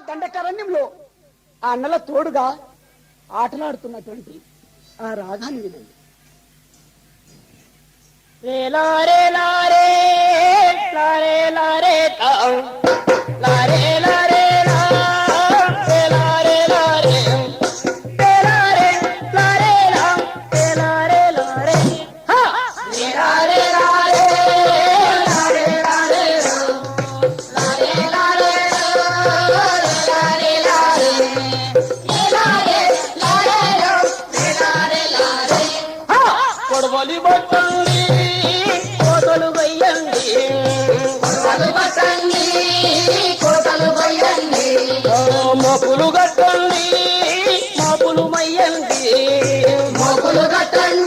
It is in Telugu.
దండకారణ్యంలో ఆ అన్నల తోడుగా ఆటలాడుతున్నటువంటి ఆ రాగాన్ని వినండి. లారే లారే లారే లారే లారే లారే మోపులు కట్టండి మోపులు మయ్యండి మోపులు కట్టండి